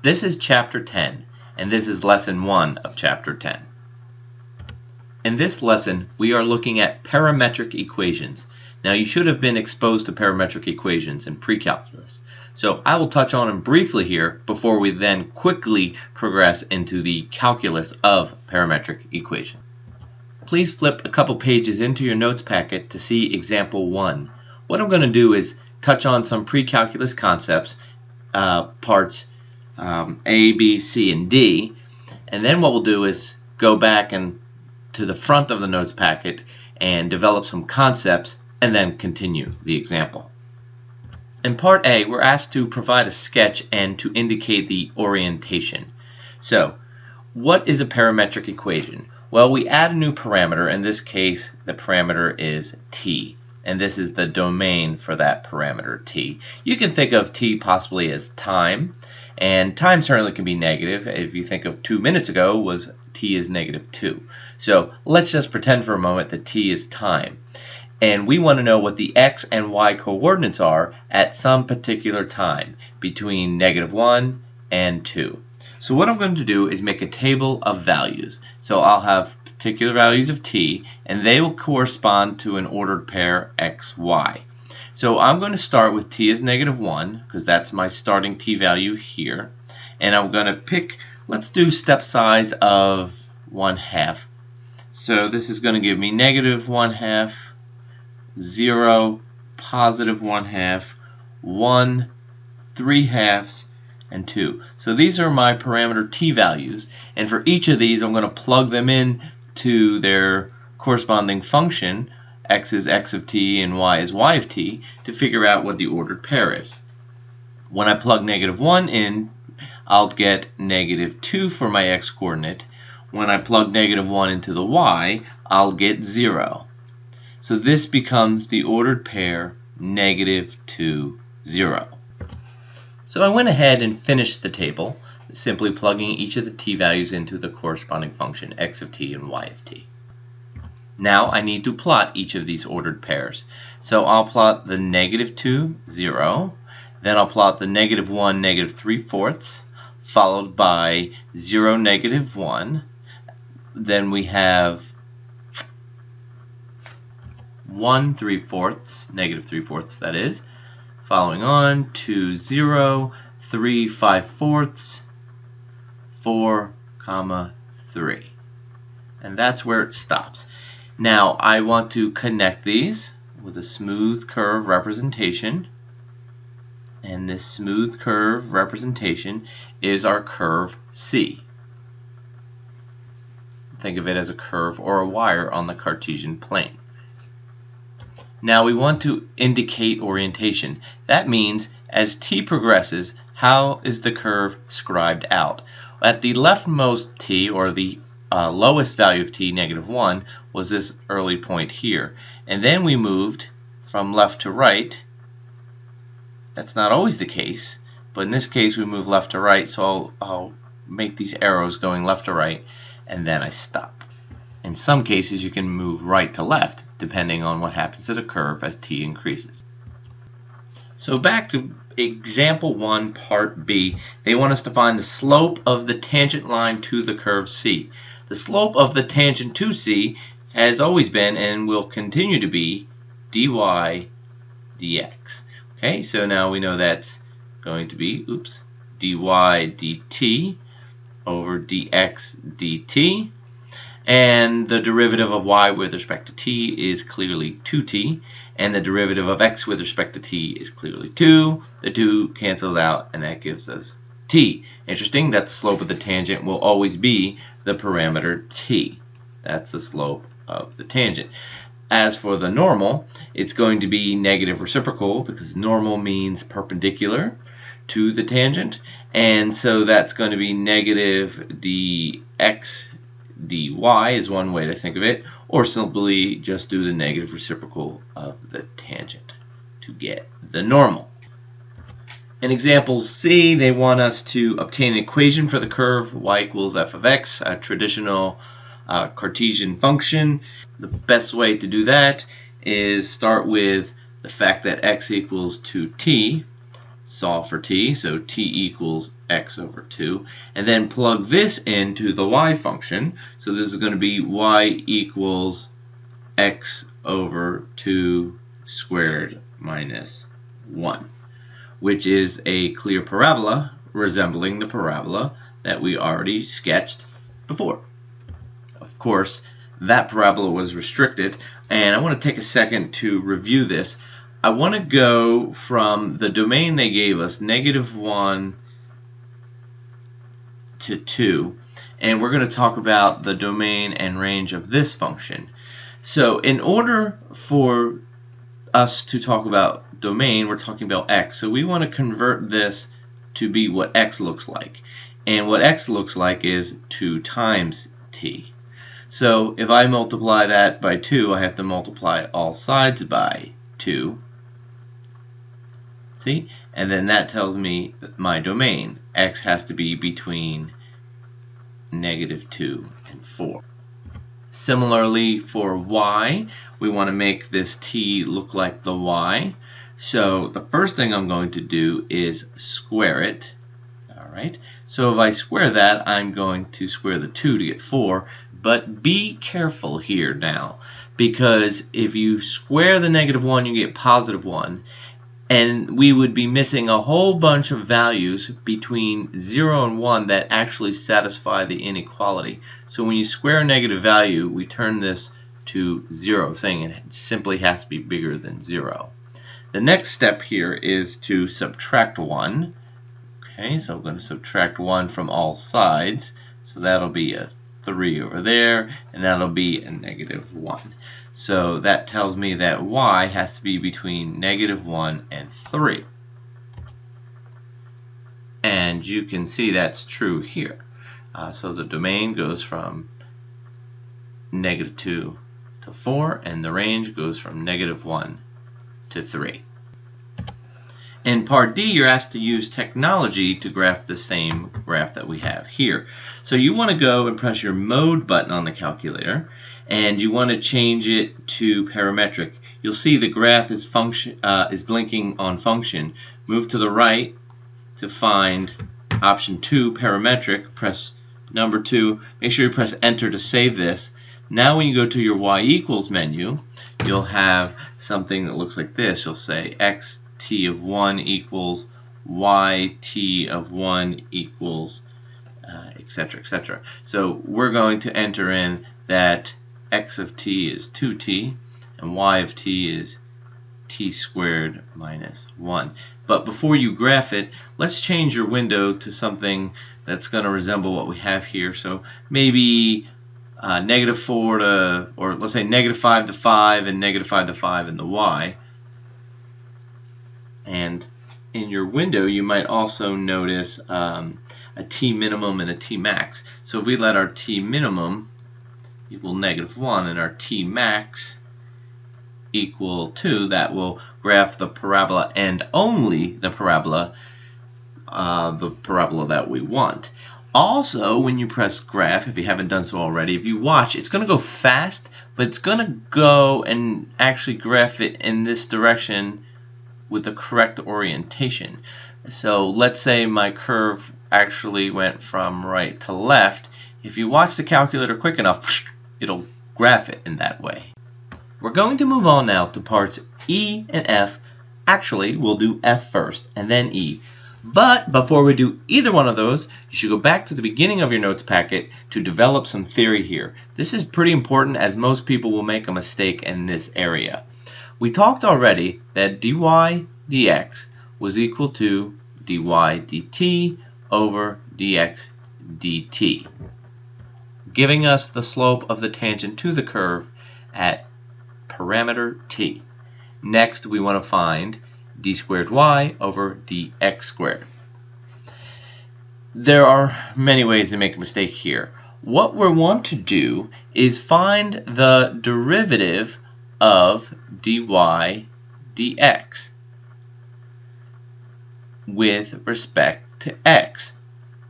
This is Chapter 10, and this is Lesson 1 of Chapter 10. In this lesson, we are looking at parametric equations. Now, you should have been exposed to parametric equations in pre-calculus. So I will touch on them briefly here before we then quickly progress into the calculus of parametric equations. Please flip a couple pages into your notes packet to see example 1. What I'm going to do is touch on some pre-calculus concepts, parts A, B, C, and D, and then what we'll do is go back and to the front of the notes packet and develop some concepts and then continue the example. In part A, we're asked to provide a sketch and to indicate the orientation. So, what is a parametric equation? Well, we add a new parameter. In this case, the parameter is t, and this is the domain for that parameter t. You can think of t possibly as time, and time certainly can be negative. If you think of 2 minutes ago, was t is -2. So let's just pretend for a moment that t is time. And we want to know what the x and y coordinates are at some particular time between -1 and 2. So what I'm going to do is make a table of values. So I'll have particular values of t, and they will correspond to an ordered pair x, y. So I'm going to start with t is -1, because that's my starting t value here. And I'm going to pick, let's do step size of 1/2. So this is going to give me -1/2, 0, +1/2, 1, 3/2, and 2. So these are my parameter t values, and for each of these I'm going to plug them in to their corresponding function. X is x of t and y is y of t to figure out what the ordered pair is. When I plug -1 in, I'll get -2 for my x coordinate. When I plug -1 into the y, I'll get 0. So this becomes the ordered pair -2, 0. So I went ahead and finished the table, simply plugging each of the t values into the corresponding function x of t and y of t. Now I need to plot each of these ordered pairs. So I'll plot the -2, 0, then I'll plot the -1, -3/4, followed by 0, -1. Then we have 1, 3/4, -3/4 that is, following on to 0, 3, 5/4, 4, 3. And that's where it stops. Now I want to connect these with a smooth curve representation. And this smooth curve representation is our curve C. Think of it as a curve or a wire on the Cartesian plane. Now we want to indicate orientation. That means as t progresses, how is the curve scribed out? At the leftmost t, or the lowest value of t, -1, was this early point here. And then we moved from left to right. That's not always the case, but in this case we move left to right, so I'll make these arrows going left to right, and then I stop. In some cases you can move right to left, depending on what happens to the curve as t increases. So back to example 1, part B. They want us to find the slope of the tangent line to the curve C. The slope of the tangent to C has always been and will continue to be dy dx. Okay, so now we know that's going to be, dy dt over dx dt. And the derivative of y with respect to t is clearly 2t, and the derivative of x with respect to t is clearly 2. The 2 cancels out, and that gives us t. Interesting that the slope of the tangent will always be the parameter t. That's the slope of the tangent. As for the normal, it's going to be negative reciprocal, because normal means perpendicular to the tangent, and so that's going to be negative dx dy is one way to think of it, or simply just do the negative reciprocal of the tangent to get the normal. In example C, they want us to obtain an equation for the curve y equals f of x, a traditional Cartesian function. The best way to do that is start with the fact that x equals 2t. solve for t, so t equals x over 2, and then plug this into the y function. So this is going to be y equals x over 2 squared minus 1, which is a clear parabola resembling the parabola that we already sketched before. Of course, that parabola was restricted, and I want to take a second to review this. I want to go from the domain they gave us, -1 to 2, and we're going to talk about the domain and range of this function. So in order for us to talk about domain, we're talking about x, so we want to convert this to be what x looks like, and what x looks like is 2 times t. So if I multiply that by 2, I have to multiply all sides by 2. See? And then that tells me that my domain, x has to be between -2 and 4. Similarly for y, we want to make this t look like the y. So the first thing I'm going to do is square it. Alright, so if I square that, I'm going to square the 2 to get 4. But be careful here now, because if you square the -1, you get +1. And we would be missing a whole bunch of values between 0 and 1 that actually satisfy the inequality. So when you square a negative value, we turn this to 0, saying it simply has to be bigger than 0. The next step here is to subtract 1. Okay, so I'm going to subtract 1 from all sides. So that'll be a 3 over there, and that'll be a -1. So that tells me that y has to be between -1 and 3. And you can see that's true here. So the domain goes from -2 to 4, and the range goes from -1 to 3. In part D, you're asked to use technology to graph the same graph that we have here. So you want to go and press your mode button on the calculator, and you want to change it to parametric. You'll see the graph is blinking on function. Move to the right to find option 2, parametric. Press number 2. Make sure you press enter to save this. Now when you go to your y equals menu, you'll have something that looks like this. You'll say x t of 1 equals y t of 1 equals etc., etc. So we're going to enter in that x of t is 2t and y of t is t squared minus 1. But before you graph it, let's change your window to something that's going to resemble what we have here. So maybe -4 to, or let's say -5 to 5 and -5 to 5 in the y. And in your window, you might also notice a t minimum and a t max. So if we let our t minimum equal -1 and our t max equal 2, that will graph the parabola and only the parabola that we want. Also, when you press graph, if you haven't done so already, if you watch, it's going to go fast, but it's going to go and actually graph it in this direction with the correct orientation. So let's say my curve actually went from right to left. If you watch the calculator quick enough, it'll graph it in that way. We're going to move on now to parts E and F. Actually, we'll do F first and then E. But before we do either one of those, you should go back to the beginning of your notes packet to develop some theory here. This is pretty important, as most people will make a mistake in this area. We talked already that dy dx was equal to dy dt over dx dt, giving us the slope of the tangent to the curve at parameter t. Next, we want to find d squared y over dx squared. There are many ways to make a mistake here. What we want to do is find the derivative of dy dx with respect to x.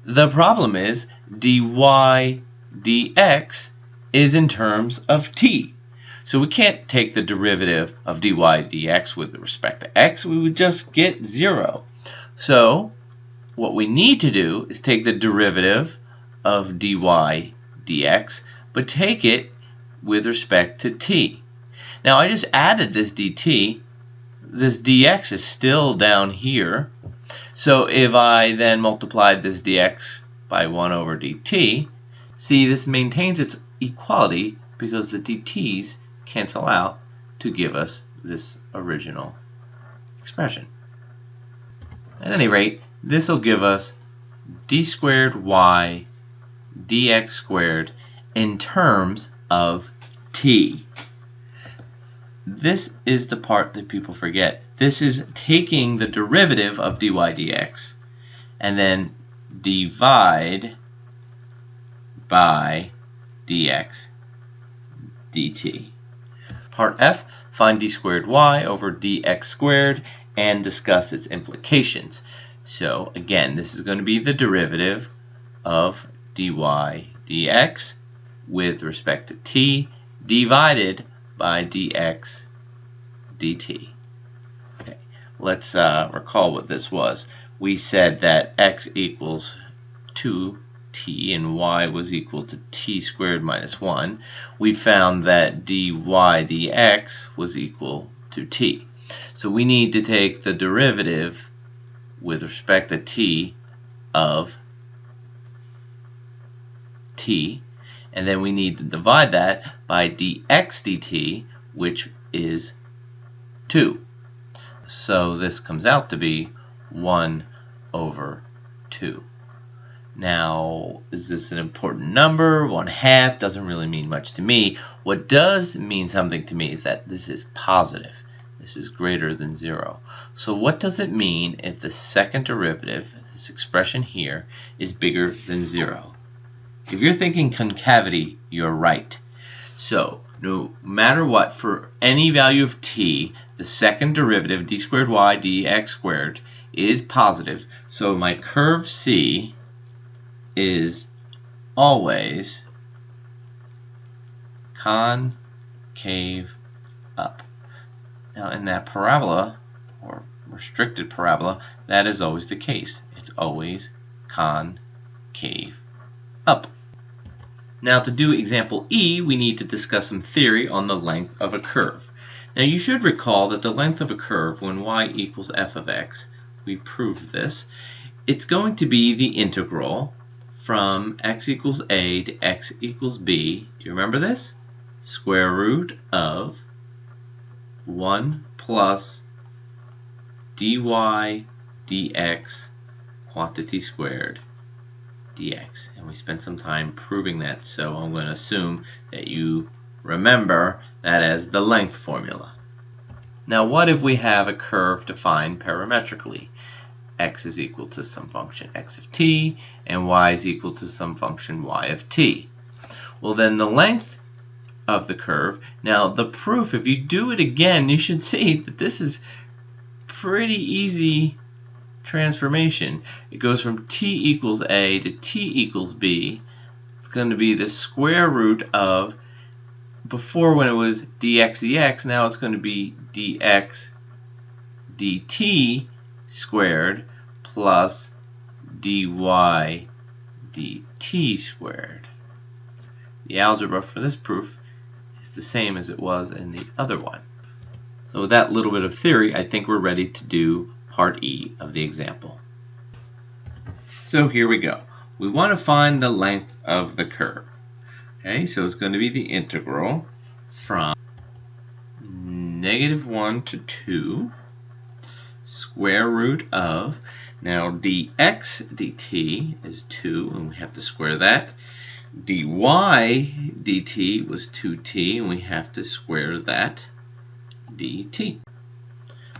The problem is dy dx is in terms of t. So we can't take the derivative of dy dx with respect to x. We would just get 0. So what we need to do is take the derivative of dy dx, but take it with respect to t. Now I just added this dt. This dx is still down here. So if I then multiplied this dx by 1 over dt, see, this maintains its equality because the dt's cancel out to give us this original expression. At any rate, this will give us d squared y dx squared in terms of t. This is the part that people forget. This is taking the derivative of dy dx and then divide by dx dt. Part F, find d squared y over dx squared and discuss its implications. So again, this is going to be the derivative of dy dx with respect to t divided by dx dt. Okay, let's recall what this was. We said that x equals 2t and y was equal to t squared minus 1. We found that dy dx was equal to t. So we need to take the derivative with respect to t of t, and then we need to divide that by dx dt, which is 2. So this comes out to be 1 over 2. Now, is this an important number? 1/2 doesn't really mean much to me. What does mean something to me is that this is positive. This is greater than 0. So what does it mean if the second derivative, this expression here, is bigger than 0? If you're thinking concavity, you're right. So no matter what, for any value of t, the second derivative, d squared y dx squared, is positive. So my curve C is always concave up. Now in that parabola, or restricted parabola, that is always the case. It's always concave up. Now to do example E, we need to discuss some theory on the length of a curve. Now you should recall that the length of a curve when y equals f of x, we proved this, it's going to be the integral from x equals a to x equals b. Do you remember this? Square root of 1 plus dy dx quantity squared dx. And we spent some time proving that, so I'm going to assume that you remember that as the length formula. Now what if we have a curve defined parametrically? X is equal to some function x of t, and y is equal to some function y of t. Well then the length of the curve, now the proof, if you do it again, you should see that this is pretty easy transformation. It goes from t equals a to t equals b. It's going to be the square root of, before when it was dx dx, now it's going to be dx dt squared plus dy dt squared. The algebra for this proof is the same as it was in the other one. So with that little bit of theory, I think we're ready to do part E of the example. So here we go. We want to find the length of the curve. Okay, so it's going to be the integral from -1 to 2 square root of, now dx dt is 2, and we have to square that. Dy dt was 2t, and we have to square that dt.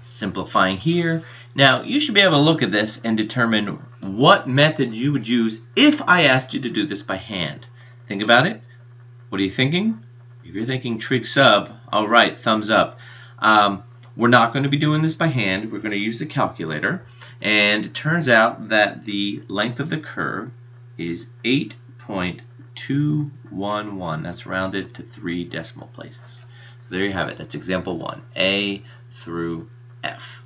Simplifying here. Now, you should be able to look at this and determine what method you would use if I asked you to do this by hand. Think about it. What are you thinking? If you're thinking trig sub, all right, thumbs up. We're not going to be doing this by hand. We're going to use the calculator. And it turns out that the length of the curve is 8.211. That's rounded to 3 decimal places. So there you have it. That's example 1, A through F.